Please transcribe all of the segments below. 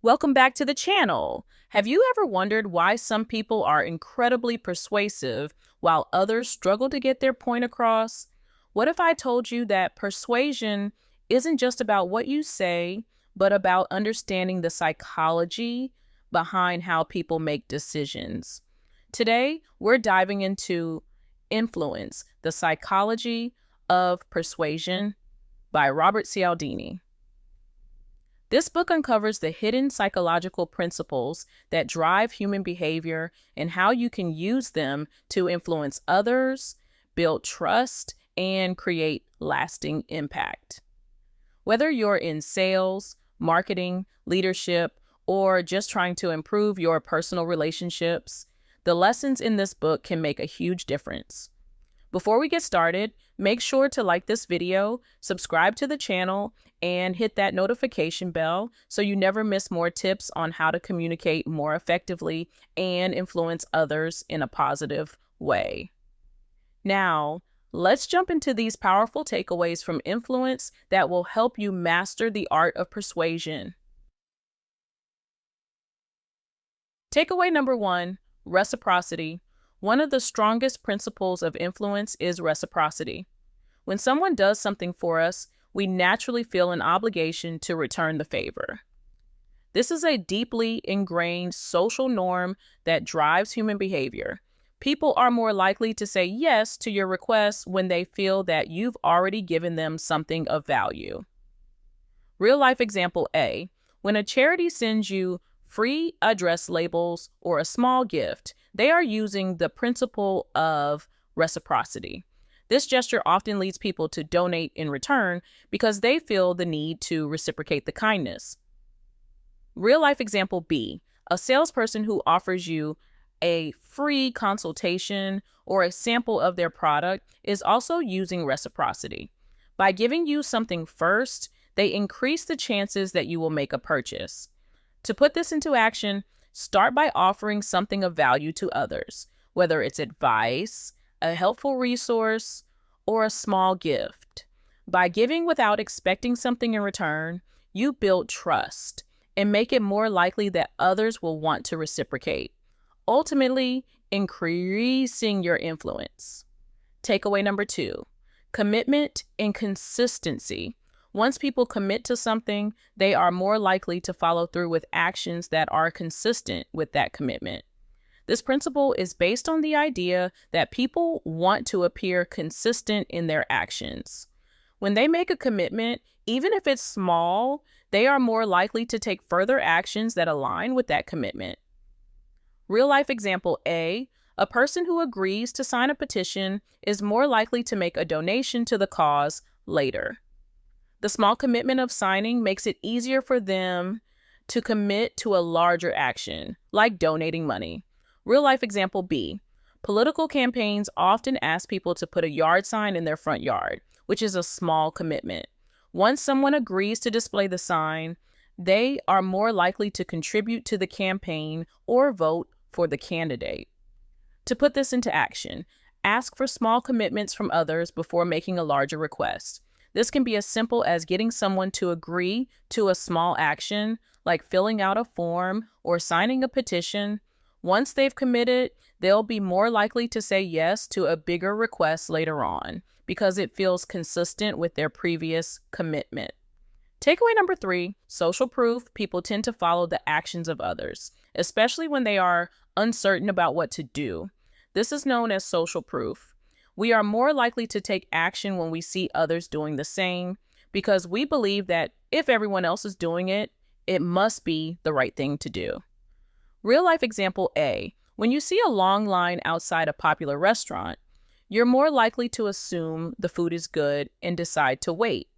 Welcome back to the channel. Have you ever wondered why some people are incredibly persuasive while others struggle to get their point across? What if I told you that persuasion isn't just about what you say, but about understanding the psychology behind how people make decisions? Today, we're diving into Influence, the Psychology of Persuasion by Robert Cialdini. This book uncovers the hidden psychological principles that drive human behavior and how you can use them to influence others, build trust, and create lasting impact. Whether you're in sales, marketing, leadership, or just trying to improve your personal relationships, the lessons in this book can make a huge difference. Before we get started, make sure to like this video, subscribe to the channel, and hit that notification bell so you never miss more tips on how to communicate more effectively and influence others in a positive way. Now, let's jump into these powerful takeaways from Influence that will help you master the art of persuasion. Takeaway number 1, reciprocity. One of the strongest principles of influence is reciprocity. When someone does something for us, we naturally feel an obligation to return the favor. This is a deeply ingrained social norm that drives human behavior. People are more likely to say yes to your requests when they feel that you've already given them something of value. Real life example A. When a charity sends you free address labels or a small gift, they are using the principle of reciprocity. This gesture often leads people to donate in return because they feel the need to reciprocate the kindness. Real life example B, a salesperson who offers you a free consultation or a sample of their product is also using reciprocity. By giving you something first, they increase the chances that you will make a purchase. To put this into action, start by offering something of value to others, whether it's advice, a helpful resource, or a small gift. By giving without expecting something in return, you build trust and make it more likely that others will want to reciprocate, ultimately increasing your influence. Takeaway number 2, commitment and consistency. Once people commit to something, they are more likely to follow through with actions that are consistent with that commitment. This principle is based on the idea that people want to appear consistent in their actions. When they make a commitment, even if it's small, they are more likely to take further actions that align with that commitment. Real life example A, a person who agrees to sign a petition is more likely to make a donation to the cause later. The small commitment of signing makes it easier for them to commit to a larger action, like donating money. Real life example B, political campaigns often ask people to put a yard sign in their front yard, which is a small commitment. Once someone agrees to display the sign, they are more likely to contribute to the campaign or vote for the candidate. To put this into action, ask for small commitments from others before making a larger request. This can be as simple as getting someone to agree to a small action, like filling out a form or signing a petition. Once they've committed, they'll be more likely to say yes to a bigger request later on because it feels consistent with their previous commitment. Takeaway number 3, social proof. People tend to follow the actions of others, especially when they are uncertain about what to do. This is known as social proof. We are more likely to take action when we see others doing the same because we believe that if everyone else is doing it, it must be the right thing to do. Real life example A, when you see a long line outside a popular restaurant, you're more likely to assume the food is good and decide to wait.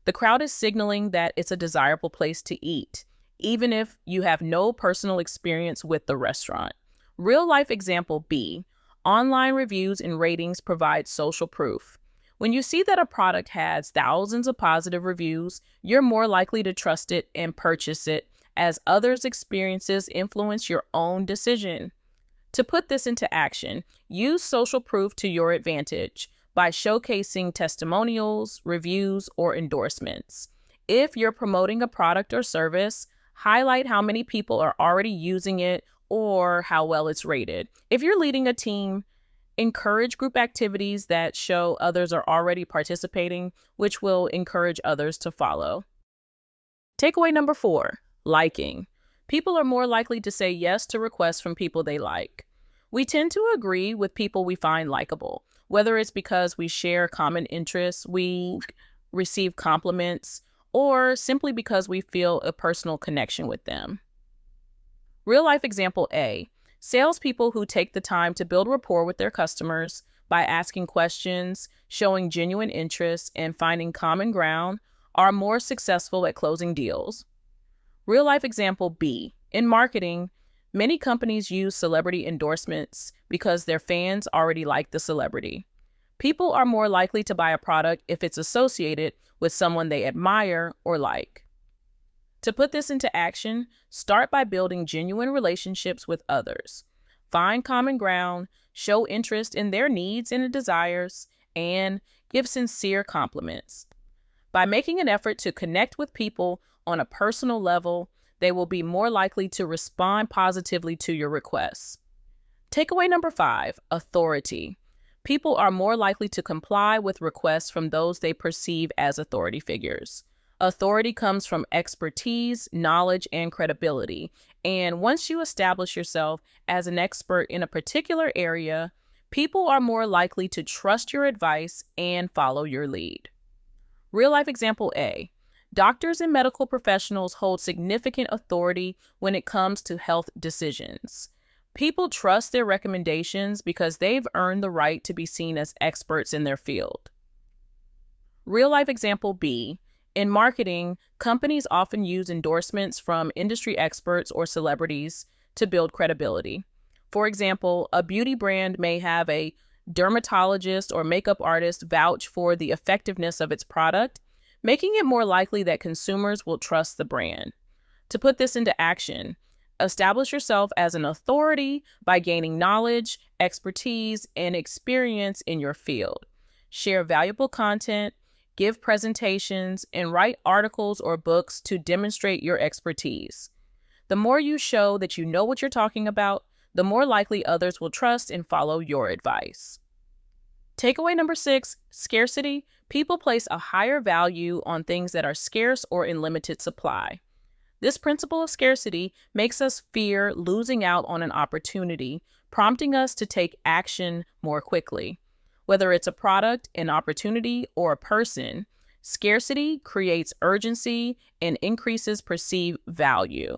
The crowd is signaling that it's a desirable place to eat, even if you have no personal experience with the restaurant. Real life example B, online reviews and ratings provide social proof. When you see that a product has thousands of positive reviews, you're more likely to trust it and purchase it as others' experiences influence your own decision. To put this into action, use social proof to your advantage by showcasing testimonials, reviews, or endorsements. If you're promoting a product or service, Highlight how many people are already using it or how well it's rated. If you're leading a team, encourage group activities that show others are already participating, which will encourage others to follow. Takeaway number 4, liking. People are more likely to say yes to requests from people they like. We tend to agree with people we find likable, whether it's because we share common interests, we receive compliments, or simply because we feel a personal connection with them. Real life example A, salespeople who take the time to build rapport with their customers by asking questions, showing genuine interest, and finding common ground are more successful at closing deals. Real life example B, in marketing, many companies use celebrity endorsements because their fans already like the celebrity. People are more likely to buy a product if it's associated with someone they admire or like. To put this into action, start by building genuine relationships with others. Find common ground, show interest in their needs and desires, and give sincere compliments. By making an effort to connect with people on a personal level, they will be more likely to respond positively to your requests. Takeaway number 5, authority. People are more likely to comply with requests from those they perceive as authority figures. Authority comes from expertise, knowledge, and credibility. And once you establish yourself as an expert in a particular area, people are more likely to trust your advice and follow your lead. Real life example A. Doctors and medical professionals hold significant authority when it comes to health decisions. People trust their recommendations because they've earned the right to be seen as experts in their field. Real life example B. In marketing, companies often use endorsements from industry experts or celebrities to build credibility. For example, a beauty brand may have a dermatologist or makeup artist vouch for the effectiveness of its product, making it more likely that consumers will trust the brand. To put this into action, establish yourself as an authority by gaining knowledge, expertise, and experience in your field. Share valuable content, give presentations, and write articles or books to demonstrate your expertise. The more you show that you know what you're talking about, the more likely others will trust and follow your advice. Takeaway number 6, scarcity. People place a higher value on things that are scarce or in limited supply. This principle of scarcity makes us fear losing out on an opportunity, prompting us to take action more quickly. Whether it's a product, an opportunity, or a person, scarcity creates urgency and increases perceived value.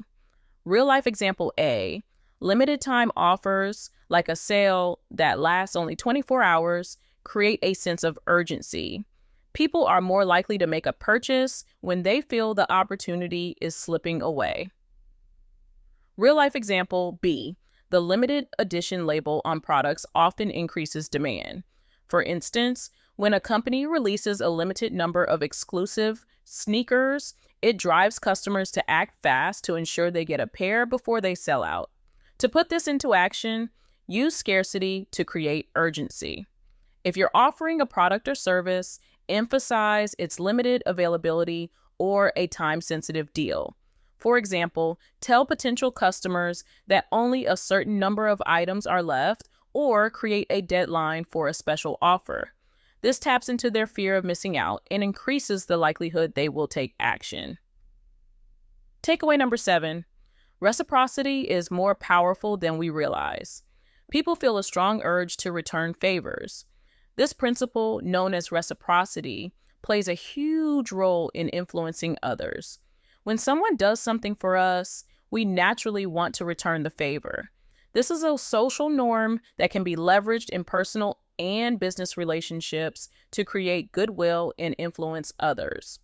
Real life example A, limited time offers like a sale that lasts only 24 hours create a sense of urgency. People are more likely to make a purchase when they feel the opportunity is slipping away. Real life example B, the limited edition label on products often increases demand. For instance, when a company releases a limited number of exclusive sneakers, it drives customers to act fast to ensure they get a pair before they sell out. To put this into action, use scarcity to create urgency. If you're offering a product or service, emphasize its limited availability or a time-sensitive deal. For example, tell potential customers that only a certain number of items are left or create a deadline for a special offer. This taps into their fear of missing out and increases the likelihood they will take action. Takeaway number 7, reciprocity is more powerful than we realize. People feel a strong urge to return favors. This principle, known as reciprocity, plays a huge role in influencing others. When someone does something for us, we naturally want to return the favor. This is a social norm that can be leveraged in personal and business relationships to create goodwill and influence others.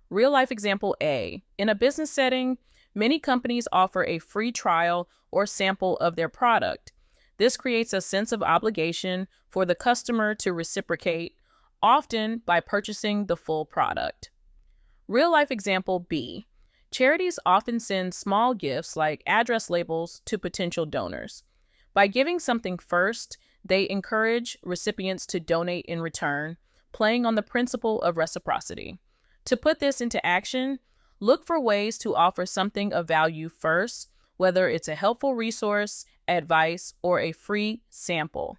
Real life example A. In a business setting, many companies offer a free trial or sample of their product. This creates a sense of obligation for the customer to reciprocate, often by purchasing the full product. Real life example B. Charities often send small gifts like address labels to potential donors. By giving something first, they encourage recipients to donate in return, playing on the principle of reciprocity. To put this into action, Look for ways to offer something of value first, whether it's a helpful resource, advice, or a free sample.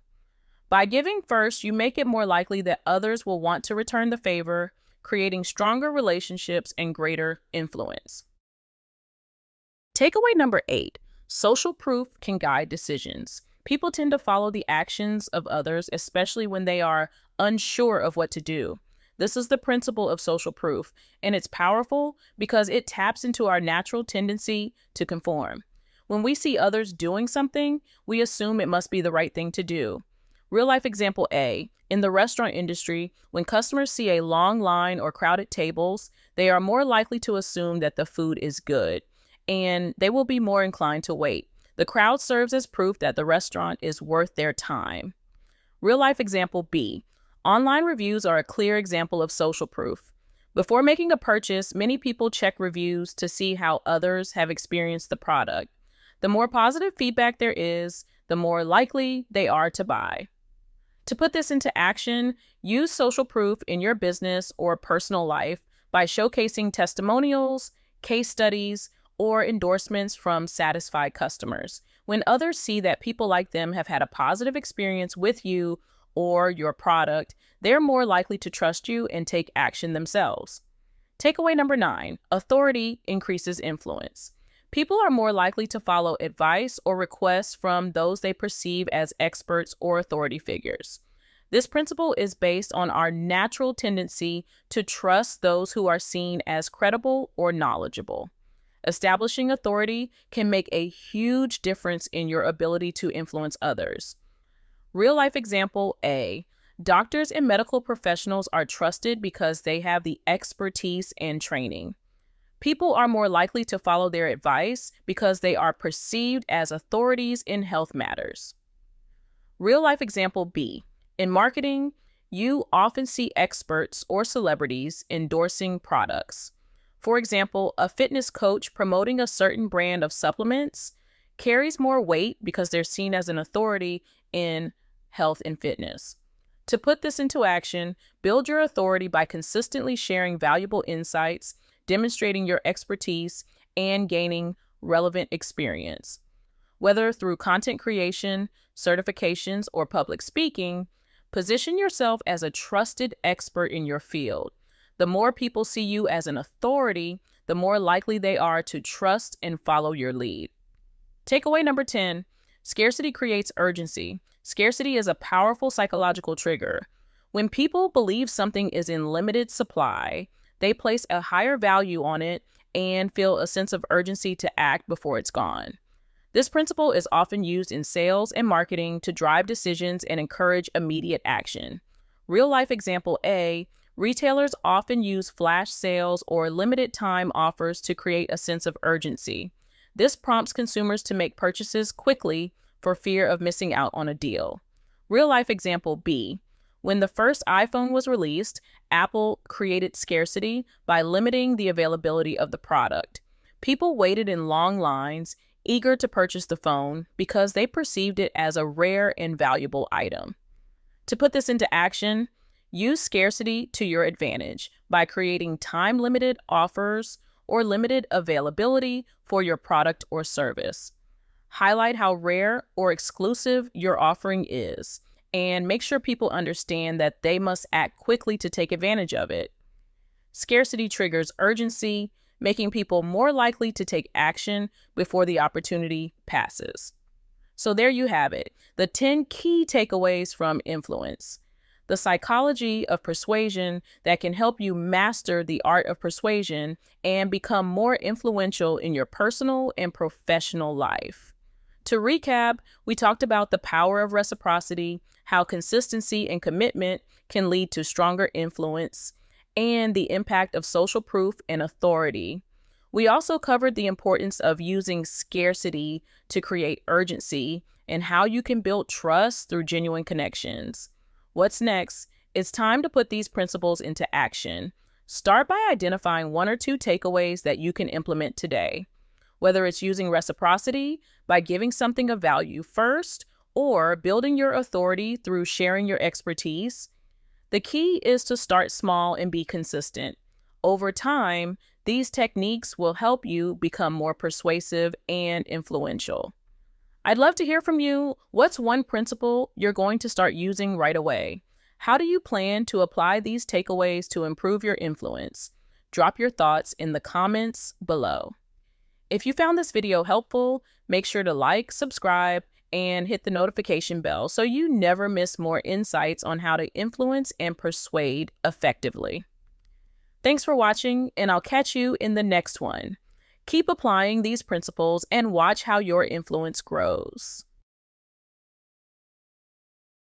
By giving first, you make it more likely that others will want to return the favor, creating stronger relationships and greater influence. Takeaway number 8, social proof can guide decisions. People tend to follow the actions of others, especially when they are unsure of what to do. This is the principle of social proof, and it's powerful because it taps into our natural tendency to conform. When we see others doing something, we assume it must be the right thing to do. Real life example A, in the restaurant industry, when customers see a long line or crowded tables, they are more likely to assume that the food is good, and they will be more inclined to wait. The crowd serves as proof that the restaurant is worth their time. Real life example B, online reviews are a clear example of social proof. Before making a purchase, many people check reviews to see how others have experienced the product. The more positive feedback there is, the more likely they are to buy. To put this into action, use social proof in your business or personal life by showcasing testimonials, case studies, or endorsements from satisfied customers. When others see that people like them have had a positive experience with you or your product, they're more likely to trust you and take action themselves. Takeaway number 9, authority increases influence. People are more likely to follow advice or requests from those they perceive as experts or authority figures. This principle is based on our natural tendency to trust those who are seen as credible or knowledgeable. Establishing authority can make a huge difference in your ability to influence others. Real life example A, doctors and medical professionals are trusted because they have the expertise and training. People are more likely to follow their advice because they are perceived as authorities in health matters. Real life example B, in marketing, you often see experts or celebrities endorsing products. For example, a fitness coach promoting a certain brand of supplements carries more weight because they're seen as an authority in health and fitness. To put this into action, build your authority by consistently sharing valuable insights, demonstrating your expertise, and gaining relevant experience. Whether through content creation, certifications, or public speaking, position yourself as a trusted expert in your field. The more people see you as an authority, the more likely they are to trust and follow your lead. Takeaway number 10, scarcity creates urgency. Scarcity is a powerful psychological trigger. When people believe something is in limited supply, they place a higher value on it and feel a sense of urgency to act before it's gone. This principle is often used in sales and marketing to drive decisions and encourage immediate action. Real life example A, retailers often use flash sales or limited time offers to create a sense of urgency. This prompts consumers to make purchases quickly for fear of missing out on a deal. Real life example B, when the first iPhone was released, Apple created scarcity by limiting the availability of the product. People waited in long lines, eager to purchase the phone because they perceived it as a rare and valuable item. To put this into action, use scarcity to your advantage by creating time-limited offers or limited availability for your product or service. Highlight how rare or exclusive your offering is, and make sure people understand that they must act quickly to take advantage of it. Scarcity triggers urgency, making people more likely to take action before the opportunity passes. So there you have it, the 10 key takeaways from influence. The psychology of persuasion that can help you master the art of persuasion and become more influential in your personal and professional life. To recap, we talked about the power of reciprocity, how consistency and commitment can lead to stronger influence, and the impact of social proof and authority. We also covered the importance of using scarcity to create urgency and how you can build trust through genuine connections. What's next? It's time to put these principles into action. Start by identifying 1 or 2 takeaways that you can implement today. Whether it's using reciprocity by giving something of value first or building your authority through sharing your expertise, the key is to start small and be consistent. Over time, These techniques will help you become more persuasive and influential. I'd love to hear from you. What's one principle you're going to start using right away? How do you plan to apply these takeaways to improve your influence? Drop your thoughts in the comments below. If you found this video helpful, make sure to like, subscribe, and hit the notification bell so you never miss more insights on how to influence and persuade effectively. Thanks for watching, and I'll catch you in the next one. Keep applying these principles and watch how your influence grows.